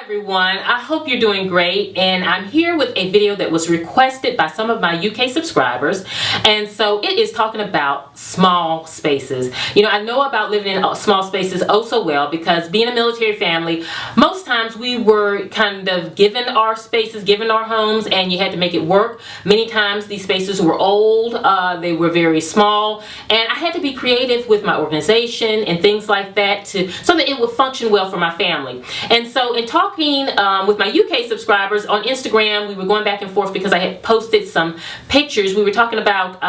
everyone, I hope you're doing great, and I'm here with a video that was requested by some of my UK subscribers, and so it is talking about small spaces. You know, I know about living in small spaces oh so well because being a military family, most times we were kind of given our spaces, given our homes, and you had to make it work. Many times these spaces were old, they were very small, and I had to be creative with my organization and things like that so that it would function well for my family. And so in talking with my UK subscribers on Instagram, we were going back and forth because I had posted some pictures. We were talking about,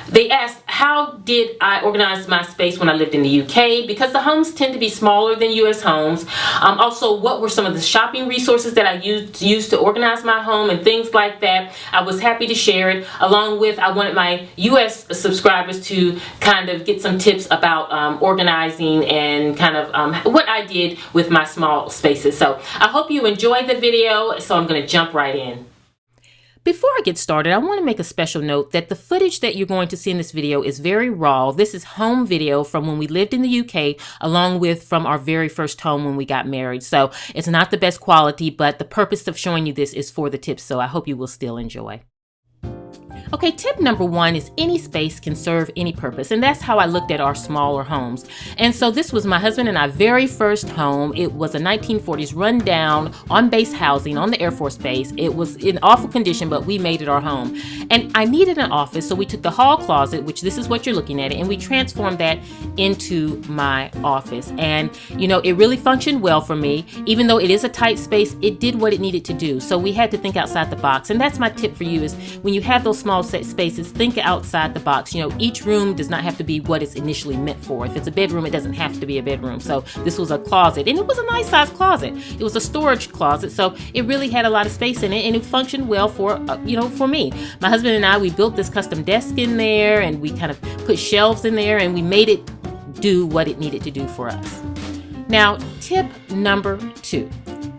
they asked, how did I organize my space when I lived in the UK? Because the homes tend to be smaller than US homes. Also, what were some of the shopping resources that I used to organize my home and things like that. I was happy to share it, along with I wanted my US subscribers to kind of get some tips about organizing and kind of what I did with my small spaces. So I hope you enjoyed the video, so I'm going to jump right in. Before I get started, I want to make a special note that the footage that you're going to see in this video is very raw. This is home video from when we lived in the UK, along with from our very first home when we got married. So it's not the best quality, but the purpose of showing you this is for the tips, so I hope you will still enjoy. Okay, tip number one is any space can serve any purpose, and that's how I looked at our smaller homes. And so this was my husband and I very first home. It was a 1940s rundown on-base housing on the Air Force Base. It was in awful condition, but we made it our home. And I needed an office, so we took the hall closet, which this is what you're looking at, and we transformed that into my office. And you know, it really functioned well for me. Even though it is a tight space, it did what it needed to do. So we had to think outside the box, and that's my tip for you is when you have those small spaces, think outside the box. You know, each room does not have to be what it's initially meant for. If it's a bedroom, it doesn't have to be a bedroom. So this was a closet, and it was a nice sized closet. It was a storage closet, so it really had a lot of space in it, and it functioned well for for me. My husband and I, we built this custom desk in there, and we kind of put shelves in there, and we made it do what it needed to do for us. Now, tip number two.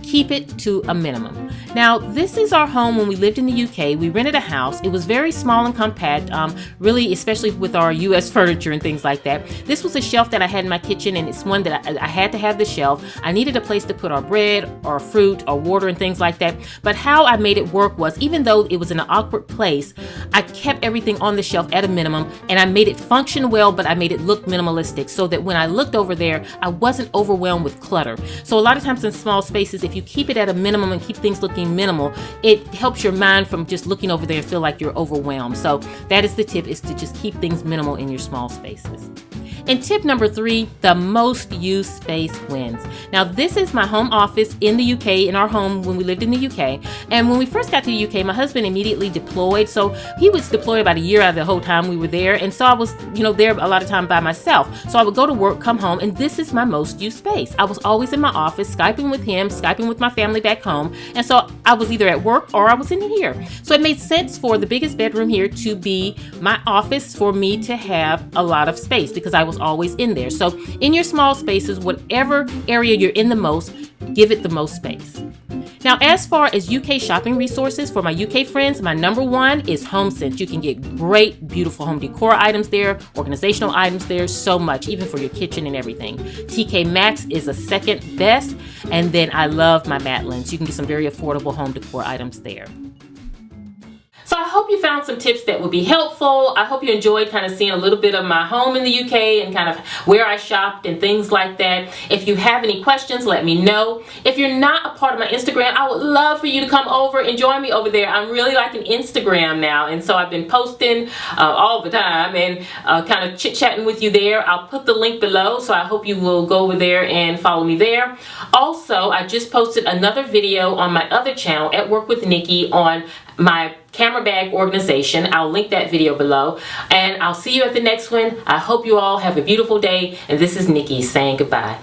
Keep it to a minimum. Now, this is our home when we lived in the UK. We rented a house. It was very small and compact, really, especially with our US furniture and things like that. This was a shelf that I had in my kitchen, and it's one that I had to have the shelf. I needed a place to put our bread or fruit or water and things like that. But how I made it work was, even though it was in an awkward place, I kept everything on the shelf at a minimum, and I made it function well, but I made it look minimalistic so that when I looked over there, I wasn't overwhelmed with clutter. So a lot of times in small spaces, if you keep it at a minimum and keep things looking minimal, it helps your mind from just looking over there and feel like you're overwhelmed. So that is the tip, is to just keep things minimal in your small spaces. And tip number three, the most used space wins. Now, this is my home office in the UK, in our home when we lived in the UK. And when we first got to the UK, my husband immediately deployed. So he was deployed about a year out of the whole time we were there. And so I was, there a lot of time by myself. So I would go to work, come home, and this is my most used space. I was always in my office, Skyping with him, Skyping with my family back home. And so I was either at work or I was in here. So it made sense for the biggest bedroom here to be my office, for me to have a lot of space because I was always in there. So in your small spaces, whatever area you're in the most, give it the most space. Now, as far as UK shopping resources for my UK friends, my number one is HomeSense. You can get great, beautiful home decor items there, organizational items there, so much, even for your kitchen and everything. TK Maxx is a second best, and then I love my Matlins. You can get some very affordable home decor items there. So I hope you found some tips that would be helpful. I hope you enjoyed kind of seeing a little bit of my home in the UK and kind of where I shopped and things like that. If you have any questions, let me know. If you're not a part of my Instagram, I would love for you to come over and join me over there. I'm really liking Instagram now, and so I've been posting all the time and kind of chit-chatting with you there. I'll put the link below, so I hope you will go over there and follow me there. Also, I just posted another video on my other channel, At Work with Nikki, on my camera bag organization. I'll link that video below, and I'll see you at the next one. I hope you all have a beautiful day, and this is Nikki saying goodbye.